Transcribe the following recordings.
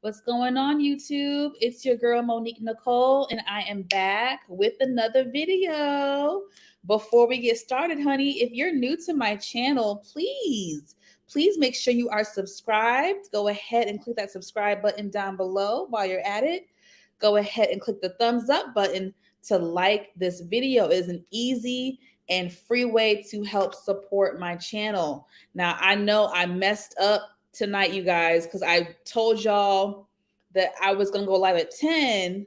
What's going on, YouTube? It's your girl Monique Nicole, and I am back with another video. Before we get started, honey, if you're new to my channel, please make sure you are subscribed. Go ahead and click that subscribe button down below while you're at it. Go ahead and click the thumbs up button to like this video. It is an easy and free way to help support my channel. Now, I know I messed up tonight, you guys, because I told y'all that I was gonna go live at 10,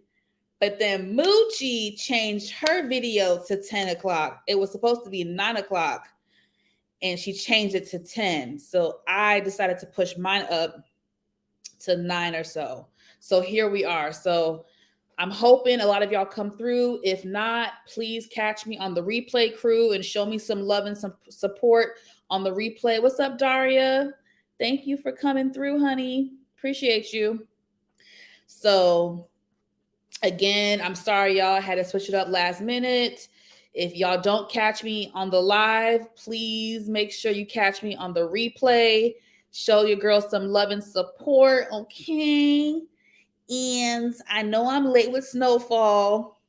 but then Moochie changed her video to 10 o'clock. It was supposed to be 9 o'clock, and she changed it to 10. So I decided to push mine up to 9 or so. So here we are. So I'm hoping a lot of y'all come through. If not, please catch me on the replay crew and show me some love and some support on the replay. What's up, Daria? Thank you for coming through, honey. Appreciate you. So again, I'm sorry, y'all. I had to switch it up last minute. If y'all don't catch me on the live, please make sure you catch me on the replay. Show your girl some love and support, okay? And I know I'm late with Snowfall,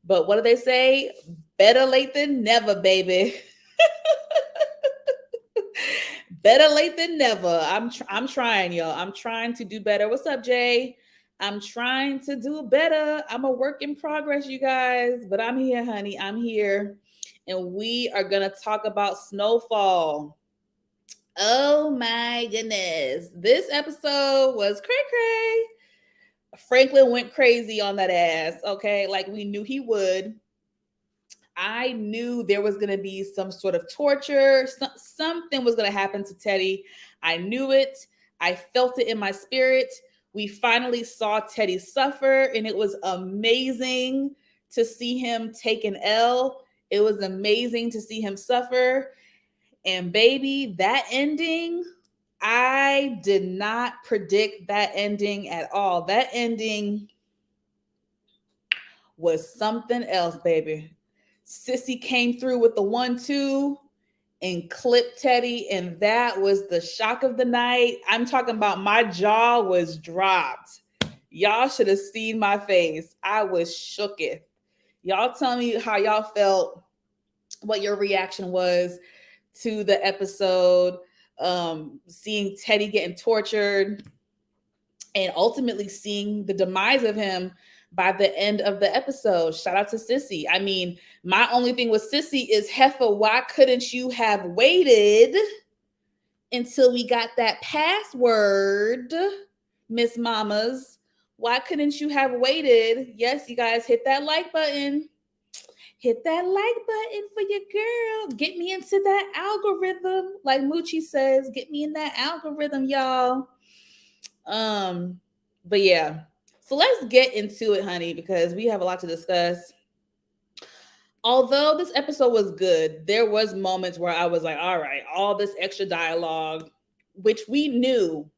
but what do they say? Better late than never, baby. Better late than never. I'm trying, y'all. I'm trying to do better. What's up, Jay? I'm trying to do better. I'm a work in progress, you guys, but I'm here, honey. I'm here. And we are going to talk about Snowfall. Oh my goodness. This episode was cray-cray. Franklin went crazy on that ass, okay? Like we knew he would. I knew there was going to be some sort of torture. Something was going to happen to Teddy. I knew it. I felt it in my spirit. We finally saw Teddy suffer, and it was amazing to see him take an L. It was amazing to see him suffer. And baby, that ending, I did not predict that ending at all. That ending was something else, baby. Sissy came through with the 1-2 and clipped Teddy, and that was the shock of the night. I'm talking about my jaw was dropped. Y'all should have seen my face. I was shooketh. Y'all tell me how y'all felt, what your reaction was to the episode, seeing Teddy getting tortured, and ultimately seeing the demise of him by the end of the episode. Shout out to Sissy. I mean, my only thing with Sissy is, Heffa, why couldn't you have waited until we got that password, Miss Mamas? Why couldn't you have waited? Yes, you guys, hit that like button. Hit that like button for your girl. Get me into that algorithm. Like Moochie says, get me in that algorithm, y'all. But yeah. So let's get into it, honey, because we have a lot to discuss. Although this episode was good, there was moments where I was like, all right, all this extra dialogue, which we knew.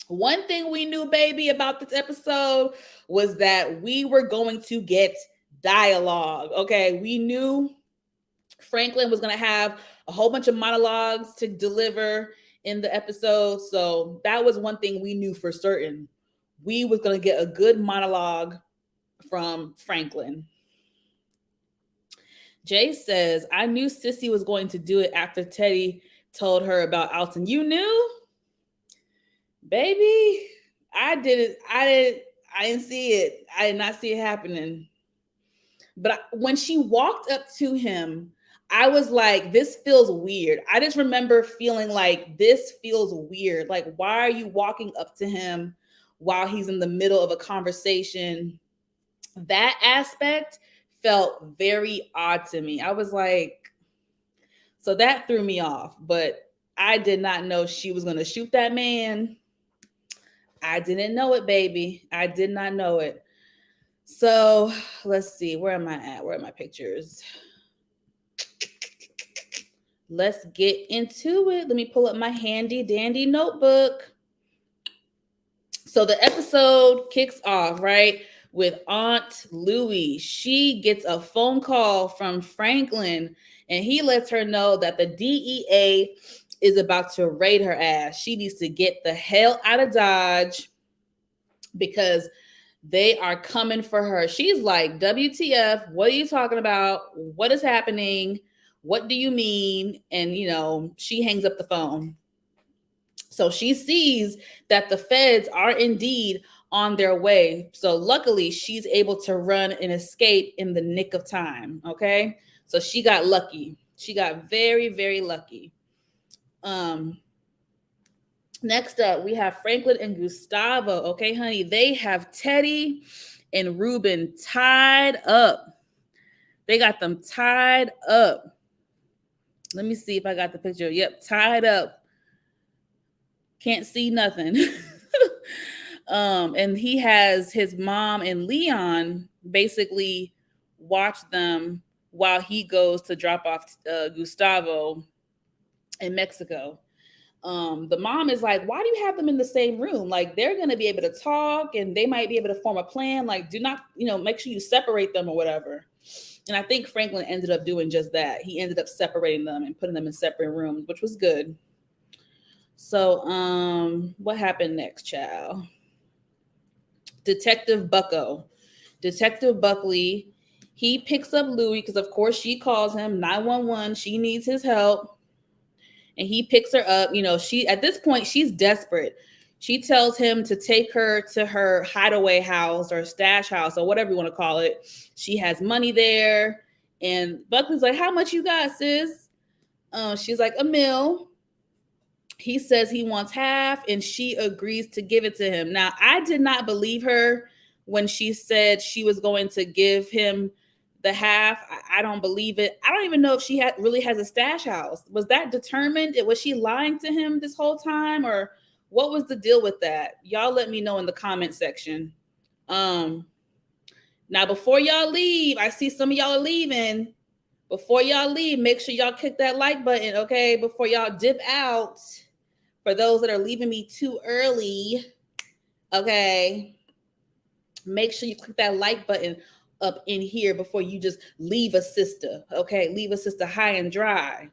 One thing we knew, baby, about this episode was that we were going to get dialogue. Okay, we knew Franklin was going to have a whole bunch of monologues to deliver in the episode. So that was one thing we knew for certain. We was going to get a good monologue from Franklin. Jay says, I knew Sissy was going to do it after Teddy told her about Alton. You knew? Baby, I didn't see it. I did not see it happening. But when she walked up to him, I was like, this feels weird. I just remember feeling like this feels weird. Like, why are you walking up to him while he's in the middle of a conversation? That aspect felt very odd to me. I was like, so that threw me off. But I did not know she was going to shoot that man. I didn't know it, baby. I did not know it. So let's see. Where am I at? Where are my pictures? Let's get into it. Let me pull up my handy dandy notebook. So the episode kicks off, right, with Aunt Louie. She gets a phone call from Franklin, and he lets her know that the DEA is about to raid her ass. She needs to get the hell out of Dodge. because they are coming for her. She's like, WTF, what are you talking about? What is happening? What do you mean? And, she hangs up the phone. So she sees that the feds are indeed on their way. So luckily, she's able to run and escape in the nick of time. Okay. So she got lucky. She got very, very lucky. Next up, we have Franklin and Gustavo. Okay, honey, they have Teddy and Ruben tied up. They got them tied up. Let me see if I got the picture. Yep, tied up. Can't see nothing. And he has his mom and Leon basically watch them while he goes to drop off Gustavo in Mexico. The mom is like, why do you have them in the same room? Like, they're going to be able to talk and they might be able to form a plan. Like, do not, make sure you separate them or whatever. And I think Franklin ended up doing just that. He ended up separating them and putting them in separate rooms, which was good. So, what happened next, child? Detective Buckley, he picks up Louie because, of course, she calls him 911. She needs his help. And he picks her up. She at this point, she's desperate. She tells him to take her to her hideaway house or stash house or whatever you want to call it. She has money there. And Buckley's like, how much you got, sis? She's like, $1 million. He says he wants half, and she agrees to give it to him. Now, I did not believe her when she said she was going to give him the half. I don't believe it. I don't even know if she really has a stash house. Was that determined? Was she lying to him this whole time, or what was the deal with that? Y'all let me know in the comment section. Now, before y'all leave, I see some of y'all are leaving. Before y'all leave, make sure y'all click that like button, okay? Before y'all dip out. For those that are leaving me too early, okay? Make sure you click that like button up in here before you just leave a sister, okay? Leave a sister high and dry,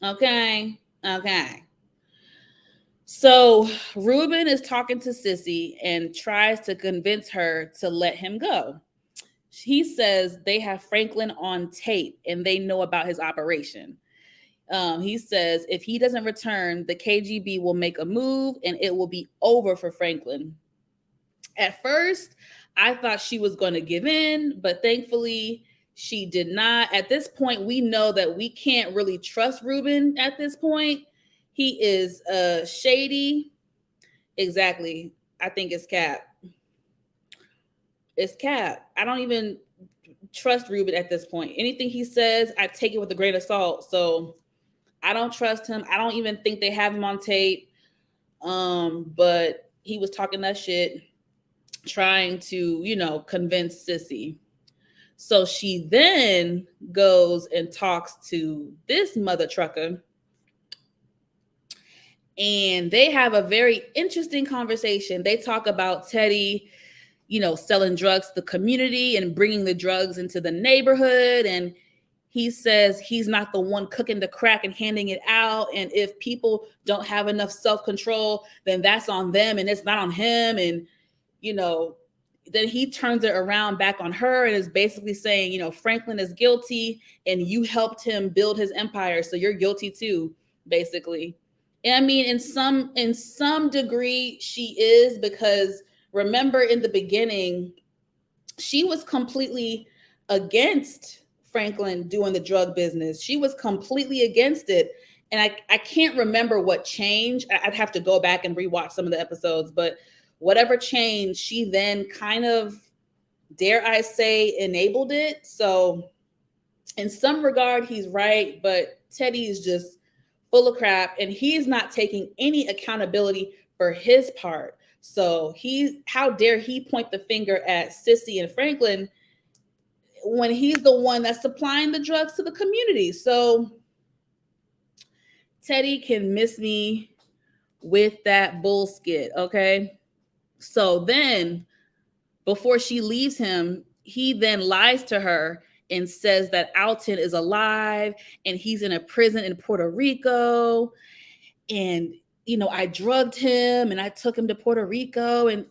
okay? Okay. So Ruben is talking to Sissy and tries to convince her to let him go. He says they have Franklin on tape and they know about his operation. He says if he doesn't return, the KGB will make a move and it will be over for Franklin. At first, I thought she was going to give in, but thankfully she did not. At this point, we know that we can't really trust Ruben at this point. He is shady. Exactly. I think it's Cap. It's Cap. I don't even trust Ruben at this point. Anything he says, I take it with a grain of salt. So I don't trust him. I don't even think they have him on tape. But he was talking that shit, trying to, convince Sissy. So she then goes and talks to this mother trucker. And they have a very interesting conversation. They talk about Teddy, selling drugs to the community and bringing the drugs into the neighborhood. And he says he's not the one cooking the crack and handing it out. And if people don't have enough self-control, then that's on them and it's not on him. And, then he turns it around back on her and is basically saying, Franklin is guilty and you helped him build his empire. So you're guilty too, basically. And I mean, in some degree, she is, because remember in the beginning, she was completely against Franklin doing the drug business. She was completely against it. And I can't remember what changed. I'd have to go back and rewatch some of the episodes, but whatever changed, she then kind of, dare I say, enabled it. So in some regard, he's right, but Teddy is just full of crap and he's not taking any accountability for his part. So how dare he point the finger at Sissy and Franklin when he's the one that's supplying the drugs to the community. So Teddy can miss me with that bullshit, okay? So then, before she leaves him, he then lies to her and says that Alton is alive and he's in a prison in Puerto Rico. And, I drugged him and I took him to Puerto Rico and,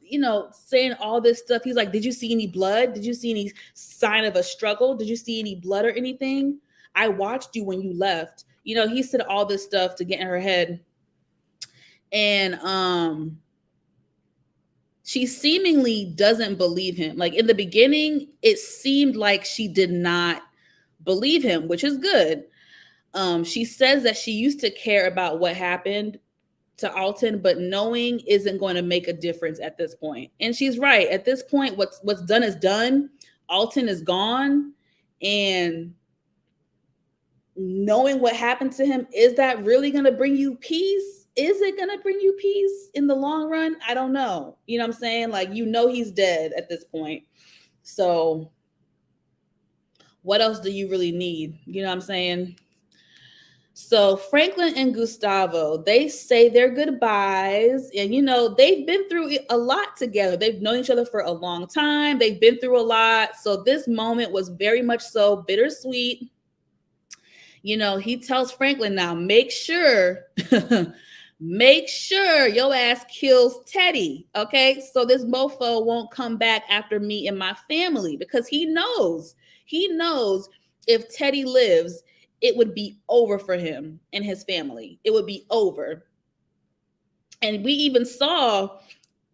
saying all this stuff. He's like, did you see any blood? Did you see any sign of a struggle? Did you see any blood or anything? I watched you when you left. He said all this stuff to get in her head. And she seemingly doesn't believe him. Like in the beginning, it seemed like she did not believe him, which is good. She says that she used to care about what happened to Alton, but knowing isn't going to make a difference at this point. And she's right. At this point, what's done is done. Alton is gone. And knowing what happened to him, is that really going to bring you peace? Is it going to bring you peace in the long run? I don't know. You know what I'm saying? Like, he's dead at this point. So what else do you really need? You know what I'm saying? So Franklin and Gustavo, they say their goodbyes. And, they've been through a lot together. They've known each other for a long time. They've been through a lot. So this moment was very much so bittersweet. He tells Franklin, now make sure your ass kills Teddy. Okay. So this mofo won't come back after me and my family, because he knows if Teddy lives, it would be over for him and his family. It would be over. And we even saw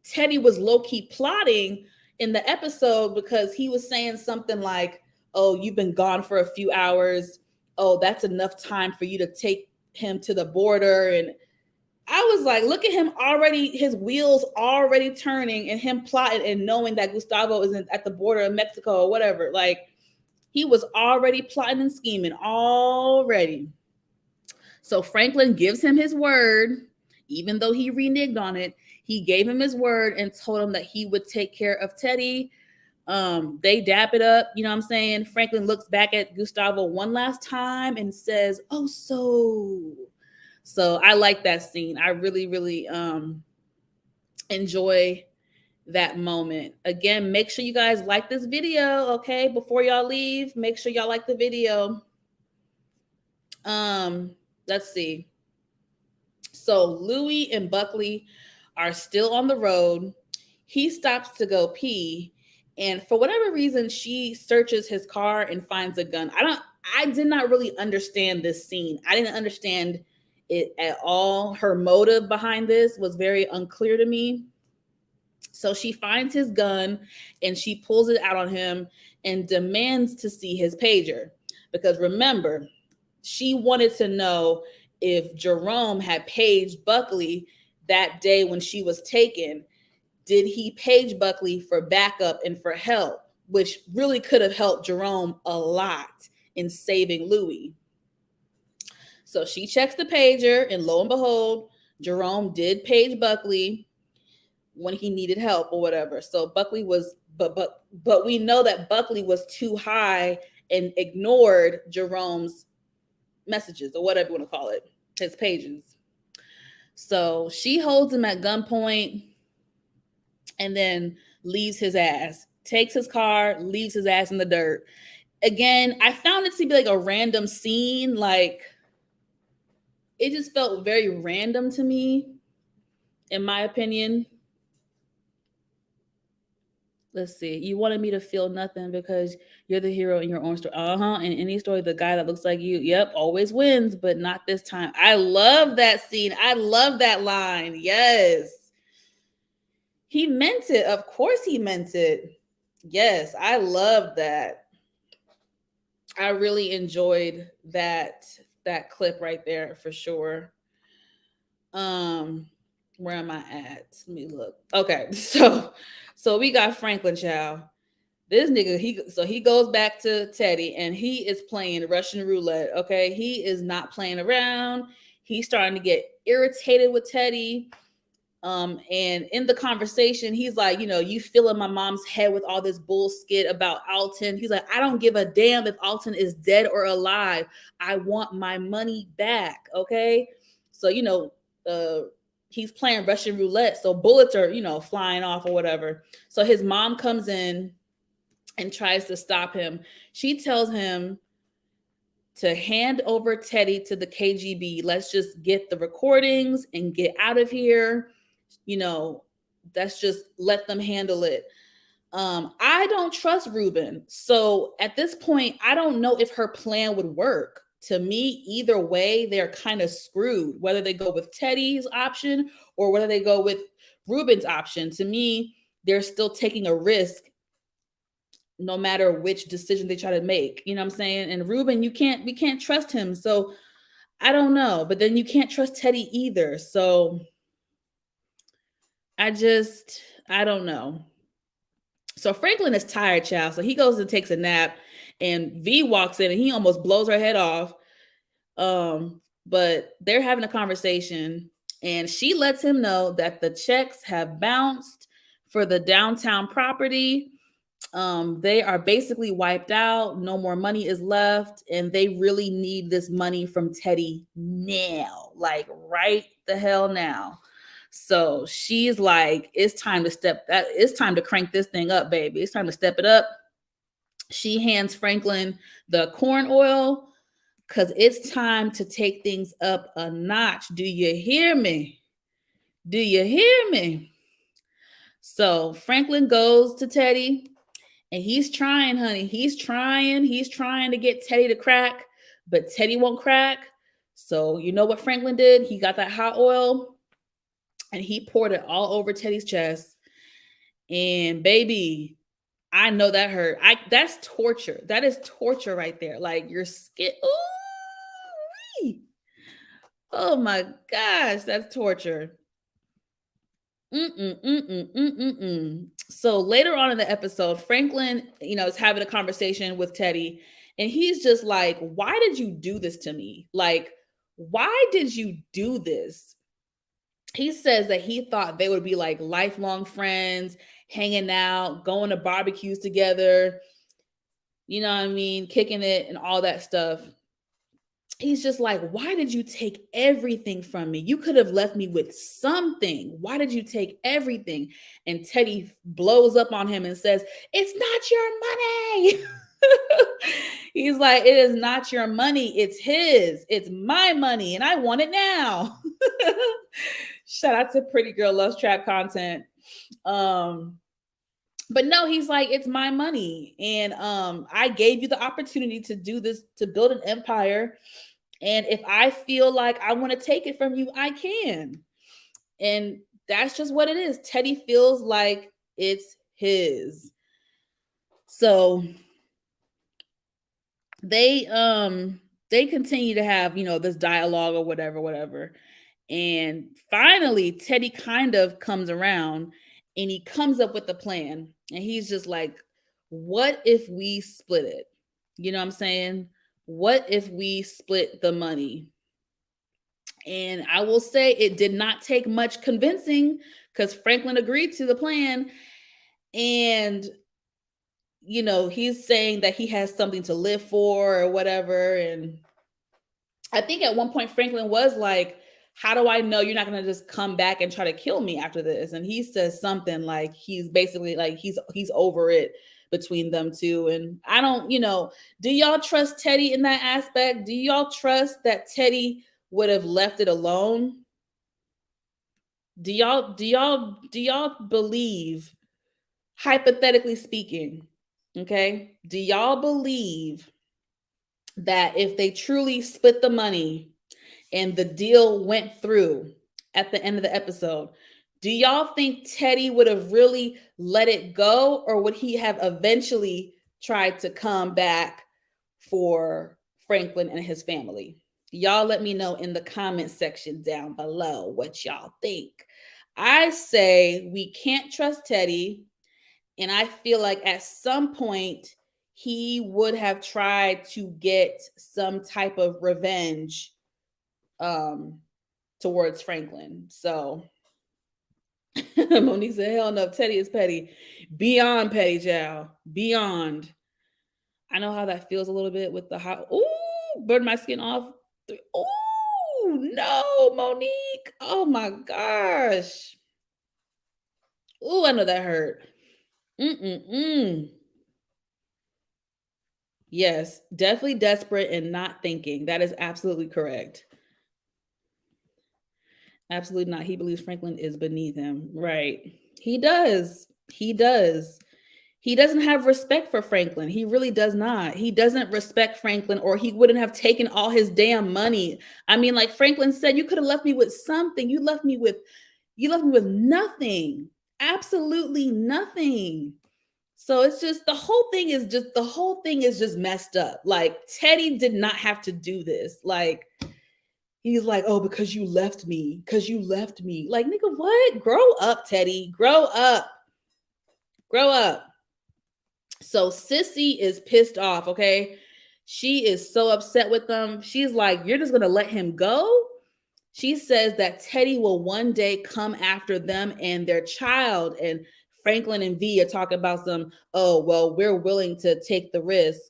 Teddy was low-key plotting in the episode, because he was saying something like, oh, you've been gone for a few hours. Oh, that's enough time for you to take him to the border. And I was like, look at him already, his wheels already turning, and him plotting and knowing that Gustavo isn't at the border of Mexico or whatever. Like, he was already plotting and scheming already. So Franklin gives him his word, even though he reneged on it. He gave him his word and told him that he would take care of Teddy. They dap it up. You know what I'm saying? Franklin looks back at Gustavo one last time and says, oh, so I like that scene. I really, really enjoy that moment. Again, make sure you guys like this video, okay? Before y'all leave, make sure y'all like the video. Let's see. So Louis and Buckley are still on the road. He stops to go pee, and for whatever reason, she searches his car and finds a gun. I did not really understand this scene. I didn't understand it at all. Her motive behind this was very unclear to me. So she finds his gun and she pulls it out on him and demands to see his pager. Because remember, she wanted to know if Jerome had paged Buckley that day when she was taken. Did he page Buckley for backup and for help, which really could have helped Jerome a lot in saving Louis. So she checks the pager, and lo and behold, Jerome did page Buckley when he needed help or whatever. So Buckley was, but we know that Buckley was too high and ignored Jerome's messages, or whatever you want to call it, his pages. So she holds him at gunpoint and then leaves his ass, takes his car, leaves his ass in the dirt. Again, I found it to be like a random scene. Like, it just felt very random to me, in my opinion. Let's see. You wanted me to feel nothing because you're the hero in your own story. In any story, the guy that looks like you, yep, always wins, but not this time. I love that scene. I love that line. Yes. He meant it. Of course he meant it. Yes, I love that. I really enjoyed that clip right there for sure. Where am I at? Let me look. Okay, so we got Franklin, child. This nigga, he goes back to Teddy and he is playing Russian roulette. Okay, he is not playing around. He's starting to get irritated with Teddy. And in the conversation, he's like, you filling my mom's head with all this bullshit about Alton. He's like, I don't give a damn if Alton is dead or alive. I want my money back. Okay, so he's playing Russian roulette, so bullets are, flying off or whatever. So his mom comes in and tries to stop him. She tells him to hand over Teddy to the KGB. Let's just get the recordings and get out of here. You know, let's just let them handle it. I don't trust Ruben. So at this point, I don't know if her plan would work. To me, either way, they're kind of screwed, whether they go with Teddy's option or whether they go with Ruben's option. To me, they're still taking a risk no matter which decision they try to make. You know what I'm saying? And Ruben, we can't trust him. So I don't know. But then you can't trust Teddy either. So I don't know. So Franklin is tired, child. So he goes and takes a nap, and V walks in and he almost blows her head off. But they're having a conversation, and she lets him know that the checks have bounced for the downtown property. They are basically wiped out. No more money is left, and they really need this money from Teddy now, like right the hell now. So she's like, it's time to it's time to crank this thing up, baby. It's time to step it up. She hands Franklin the corn oil because it's time to take things up a notch. Do you hear me? Do you hear me? So Franklin goes to Teddy, and he's trying, honey. He's trying to get Teddy to crack, but Teddy won't crack. So you know what Franklin did? He got that hot oil and he poured it all over Teddy's chest. And baby, I know that hurt. That's torture. That is torture right there. Like your skin. Ooh. Oh my gosh, that's torture. So later on in the episode, Franklin, is having a conversation with Teddy, and he's just like, "Why did you do this to me? Like, why did you do this?" He says that he thought they would be like lifelong friends, hanging out, going to barbecues together, you know what I mean, kicking it and all that stuff. He's just like, why did you take everything from me? You could have left me with something. Why did you take everything? And Teddy blows up on him and says, it's not your money. He's like, it is not your money. It's his. It's my money. And I want it now. Shout out to Pretty Girl Loves Trap content. But no, he's like, it's my money. And I gave you the opportunity to do this, to build an empire. And if I feel like I want to take it from you, I can. And that's just what it is. Teddy feels like it's his. So they continue to have, this dialogue or whatever. And finally, Teddy kind of comes around and he comes up with a plan. And he's just like, what if we split it? You know what I'm saying? What if we split the money? And I will say it did not take much convincing because Franklin agreed to the plan. And, he's saying that he has something to live for or whatever. And I think at one point Franklin was like, how do I know you're not going to just come back and try to kill me after this? And he says something like he's basically like he's over it between them two. And I don't, do y'all trust Teddy in that aspect? Do y'all trust that Teddy would have left it alone? Do y'all believe, hypothetically speaking, okay? Do y'all believe that if they truly split the money and the deal went through at the end of the episode, do y'all think Teddy would have really let it go, or would he have eventually tried to come back for Franklin and his family? Y'all let me know in the comment section down below what y'all think. I say we can't trust Teddy, and I feel like at some point he would have tried to get some type of revenge towards Franklin. So Monique said, hell no, Teddy is petty. Beyond petty, child. Beyond. I know how that feels a little bit with the hot. Ooh, burn my skin off. Ooh, no, Monique. Oh my gosh. Ooh, I know that hurt. Mm-mm-mm. Yes, definitely desperate and not thinking. That is absolutely correct. Absolutely not. He believes Franklin is beneath him. Right. He does. He does. He doesn't have respect for Franklin. He really does not. He doesn't respect Franklin, or he wouldn't have taken all his damn money. I mean, like Franklin said, you could have left me with something. You left me with nothing. Absolutely nothing. So it's just the whole thing is just messed up. Like Teddy did not have to do this. Like he's like, "Oh, because you left me. Because you left me." Like, nigga, what? Grow up, Teddy. Grow up. Grow up. So Sissy is pissed off, okay? She is so upset with them. She's like, "You're just going to let him go?" She says that Teddy will one day come after them and their child. And Franklin and V are talking about some, "Oh, well, we're willing to take the risk."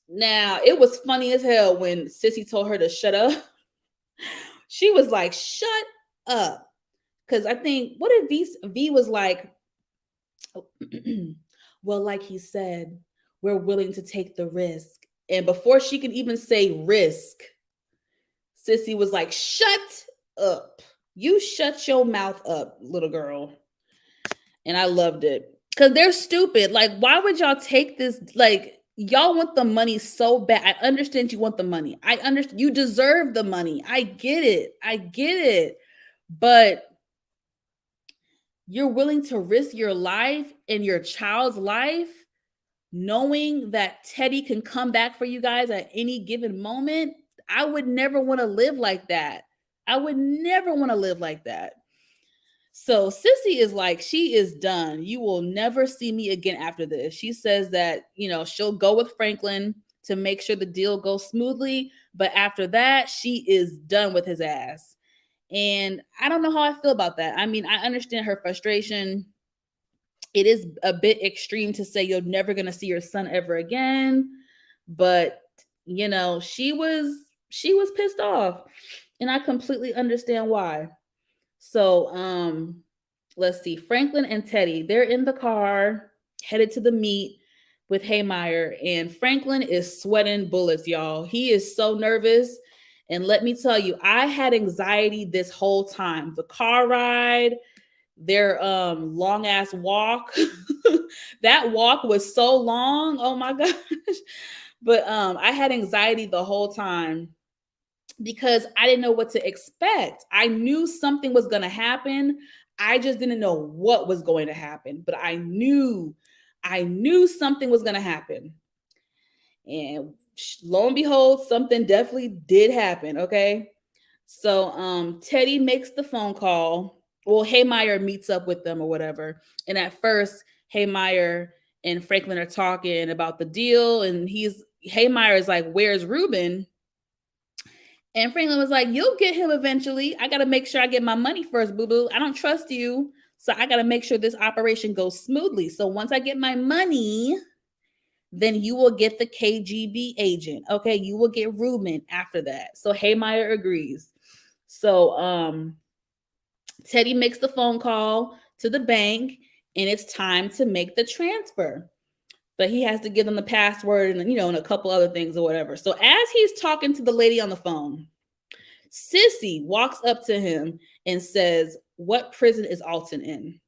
Now, it was funny as hell when Sissy told her to shut up. She was like, "Shut up." Because I think, what if V was like, "Well, like he said, we're willing to take the risk." And before she could even say risk, Sissy was like, "Shut up. You shut your mouth up, little girl." And I loved it. Because they're stupid. Like, why would y'all take this? Like, y'all want the money so bad. I understand you want the money. I understand you deserve the money. I get it. I get it. But you're willing to risk your life and your child's life, knowing that Teddy can come back for you guys at any given moment. I would never want to live like that. I would never want to live like that. So Sissy is like, she is done. You will never see me again after this. She says that, she'll go with Franklin to make sure the deal goes smoothly. But after that, she is done with his ass. And I don't know how I feel about that. I mean, I understand her frustration. It is a bit extreme to say you're never going to see your son ever again, but she was pissed off, and I completely understand why. So, let's see. Franklin and Teddy, they're in the car headed to the meet with Haymeyer, and Franklin is sweating bullets, y'all. He is so nervous. And let me tell you, I had anxiety this whole time. The car ride, their long ass walk. That walk was so long. Oh my gosh. But I had anxiety the whole time because I didn't know what to expect. I knew something was going to happen. I just didn't know what was going to happen, but I knew something was going to happen. And lo and behold, something definitely did happen, okay? So Teddy makes the phone call. Well, Haymeyer meets up with them or whatever. And at first, Haymeyer and Franklin are talking about the deal, and Haymeyer is like, "Where's Ruben?" And Franklin was like, "You'll get him eventually. I gotta make sure I get my money first, boo-boo. I don't trust you. So I gotta make sure this operation goes smoothly. So once I get my money, then you will get the KGB agent. Okay, you will get Ruben after that." So Haymeyer agrees. So Teddy makes the phone call to the bank, and it's time to make the transfer. But he has to give them the password and a couple other things or whatever. So as he's talking to the lady on the phone, Sissy walks up to him and says, "What prison is Alton in?"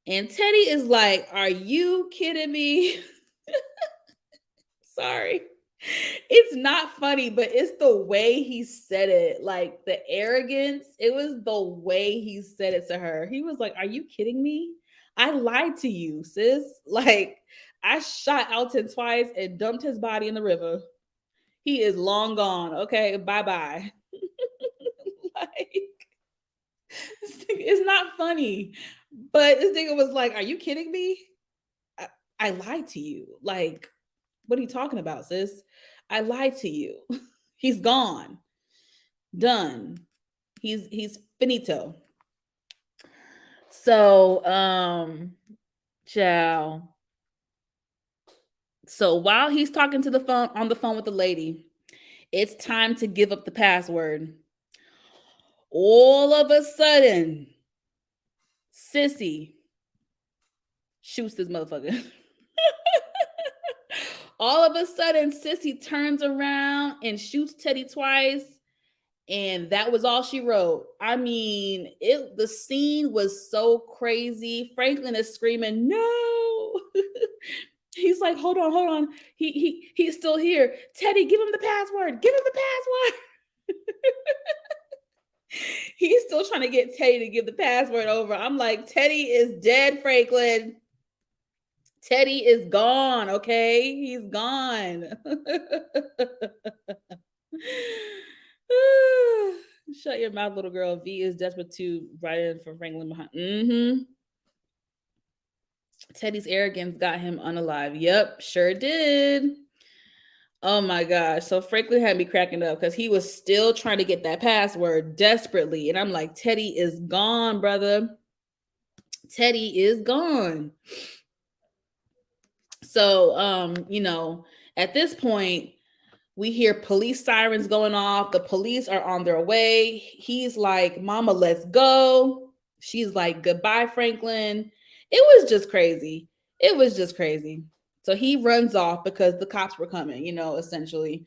And Teddy is like, "Are you kidding me?" Sorry. It's not funny, but it's the way he said it. Like the arrogance. It was the way he said it to her. He was like, "Are you kidding me? I lied to you, sis. Like, I shot Alton twice and dumped his body in the river. He is long gone. Okay, bye-bye." Like, it's not funny. But this nigga was like, "Are you kidding me? I lied to you. Like, what are you talking about, sis? I lied to you. He's gone. Done. He's finito." So, ciao. So while he's talking to the phone on the phone with the lady, it's time to give up the password. All of a sudden, Sissy shoots this motherfucker. All of a sudden, Sissy turns around and shoots Teddy twice. And that was all she wrote. I mean, the scene was so crazy. Franklin is screaming, no. He's like, hold on. He's still here. Teddy, give him the password. Give him the password. He's still trying to get Teddy to give the password over. I'm like, Teddy is dead, Franklin. Teddy is gone, okay? He's gone. Shut your mouth, little girl. V is desperate to write in for Franklin behind. Teddy's arrogance got him unalive. Yep, sure did. Oh my gosh. So Franklin had me cracking up because he was still trying to get that password desperately. And I'm like, Teddy is gone, brother. Teddy is gone. So, at this point, we hear police sirens going off. The police are on their way. He's like, Mama, let's go. She's like, goodbye, Franklin. It was just crazy. So he runs off because the cops were coming, essentially.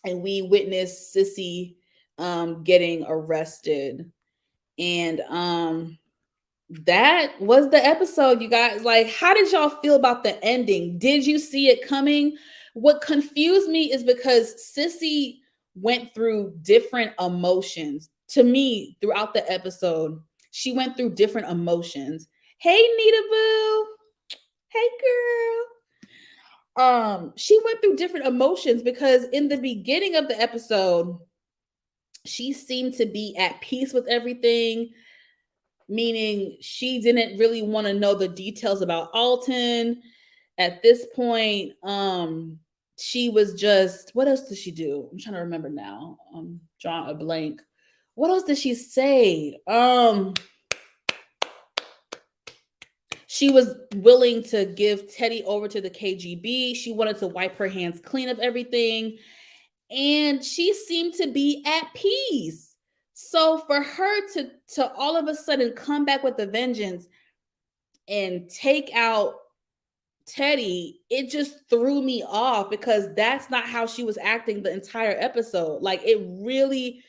And we witnessed Sissy getting arrested. And that was the episode, you guys. Like, how did y'all feel about the ending? Did you see it coming? What confused me is because Sissy went through different emotions. To me, throughout the episode, she went through different emotions. Hey, Nita Boo. Hey, girl. She went through different emotions because in the beginning of the episode, she seemed to be at peace with everything, meaning she didn't really want to know the details about Alton. At this point, she was just, what else did she do? I'm trying to remember now. Drawing a blank. What else did she say? She was willing to give Teddy over to the KGB. She wanted to wipe her hands clean of everything. And she seemed to be at peace. So for her to all of a sudden come back with a vengeance and take out Teddy, it just threw me off because that's not how she was acting the entire episode. Like, it really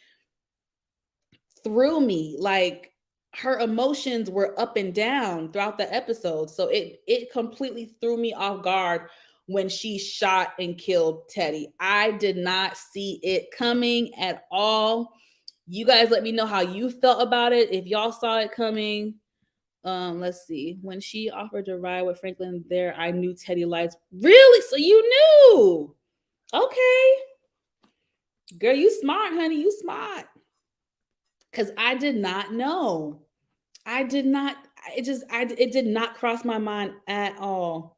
threw me. Like, her emotions were up and down throughout the episode. So it completely threw me off guard when she shot and killed Teddy. I did not see it coming at all. You guys let me know how you felt about it. If y'all saw it coming. Let's see. When she offered to ride with Franklin there, I knew Teddy lights. Really? So you knew? Okay. Girl, you smart, honey. You smart. Because I did not know. It did not cross my mind at all.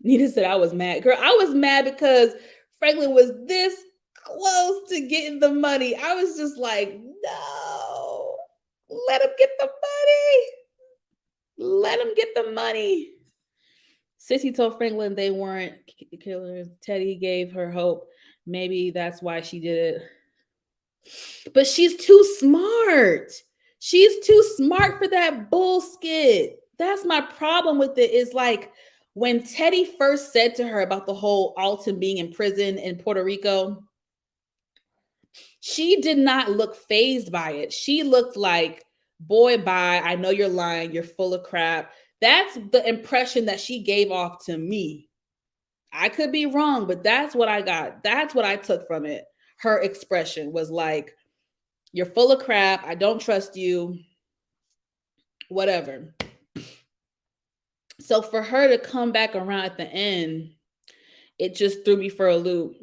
Nita said I was mad. Girl, I was mad because Franklin was this close to getting the money. I was just like, no, let him get the money. Let him get the money. Sissy told Franklin they weren't killers. Teddy gave her hope. Maybe that's why she did it. But she's too smart. She's too smart for that bullshit. That's my problem with it. Is like when Teddy first said to her about the whole Alton being in prison in Puerto Rico, she did not look fazed by it. She looked like, boy, bye. I know you're lying. You're full of crap. That's the impression that she gave off to me. I could be wrong, but that's what I got. That's what I took from it. Her expression was like, you're full of crap. I don't trust you. Whatever. So for her to come back around at the end, it just threw me for a loop.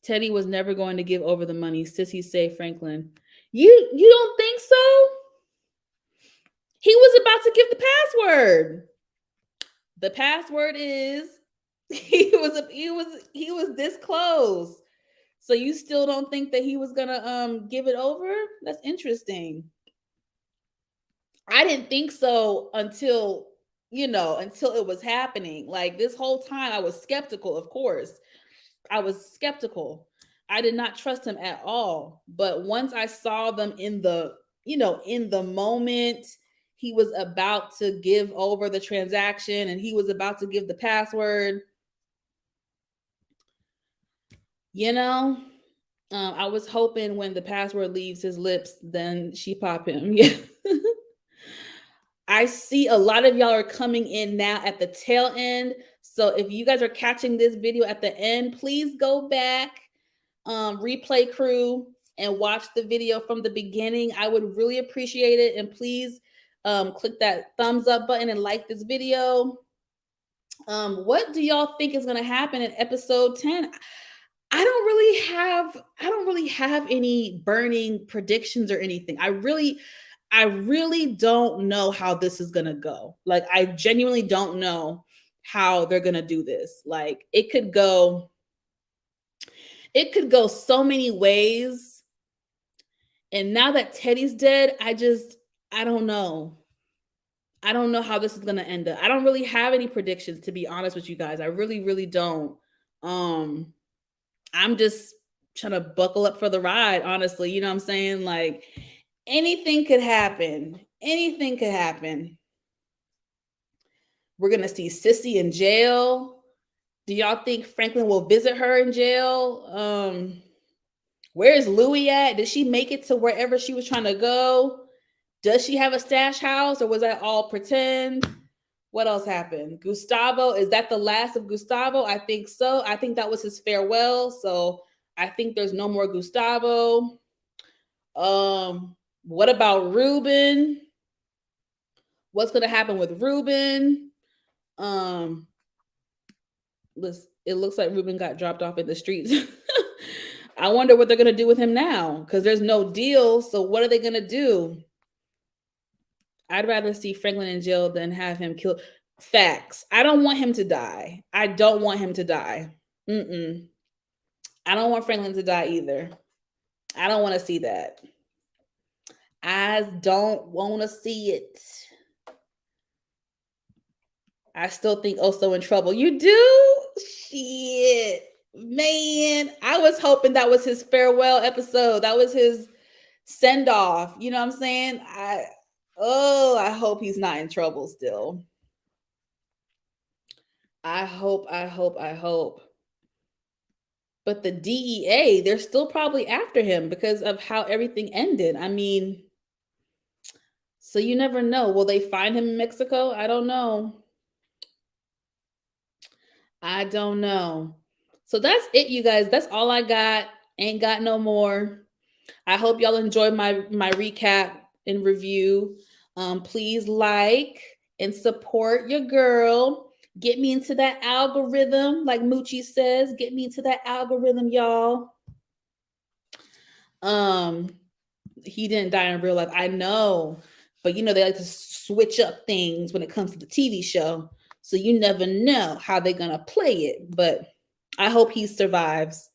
Teddy was never going to give over the money. Sissy say, Franklin, you don't think so? He was about to give the password. The password is he was this close. So you still don't think that he was gonna give it over? That's interesting. I didn't think so until it was happening. Like, this whole time I was skeptical, of course. I was skeptical. I did not trust him at all. But once I saw them in the moment, he was about to give over the transaction and he was about to give the password. You know, I was hoping when the password leaves his lips, then she pop him. Yeah. I see a lot of y'all are coming in now at the tail end. So if you guys are catching this video at the end, please go back, replay crew, and watch the video from the beginning. I would really appreciate it. And please click that thumbs up button and like this video. What do y'all think is going to happen in episode 10? I don't really have any burning predictions or anything. I really don't know how this is going to go. Like I genuinely don't know how they're going to do this. Like it could go so many ways. And now that Teddy's dead, I don't know. I don't know how this is going to end up. I don't really have any predictions, to be honest with you guys. I really, really don't. Um, I'm just trying to buckle up for the ride, honestly. You know what I'm saying? Like anything could happen. Anything could happen. We're going to see Sissy in jail. Do y'all think Franklin will visit her in jail? Where's Louie at? Did she make it to wherever she was trying to go? Does she have a stash house or was that all pretend? What else happened? Gustavo, is that the last of Gustavo? I think so. I think that was his farewell. So I think there's no more Gustavo. What about Ruben? What's gonna happen with Ruben? Um, it looks like Ruben got dropped off in the streets. I wonder what they're gonna do with him now because there's no deal. So what are they gonna do? I'd rather see Franklin in jail than have him killed. Facts. I don't want him to die. I don't want him to die. Mm-mm. I don't want Franklin to die either. I don't want to see that. I don't want to see it. I still think Oso in trouble. You do? Shit. Man, I was hoping that was his farewell episode. That was his send off. You know what I'm saying? I hope he's not in trouble still. I hope. But the DEA, they're still probably after him because of how everything ended. I mean, so you never know. Will they find him in Mexico? I don't know. I don't know. So that's it, you guys. That's all I got. Ain't got no more. I hope y'all enjoyed my recap and review. Please like and support your girl. Get me into that algorithm, like Moochie says. Get me into that algorithm, y'all. He didn't die in real life. I know, but you know they like to switch up things when it comes to the TV show, so you never know how they're gonna play it. But I hope he survives.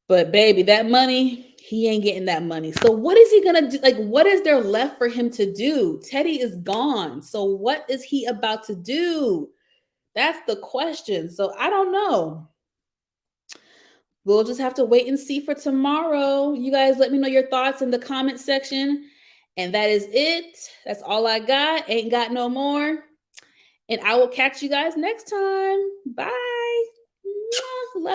But baby, that money, he ain't getting that money. So what is he gonna do? Like, what is there left for him to do? Teddy is gone. So what is he about to do? That's the question. So I don't know. We'll just have to wait and see for tomorrow. You guys let me know your thoughts in the comment section. And that is it. That's all I got. Ain't got no more. And I will catch you guys next time. Bye. Love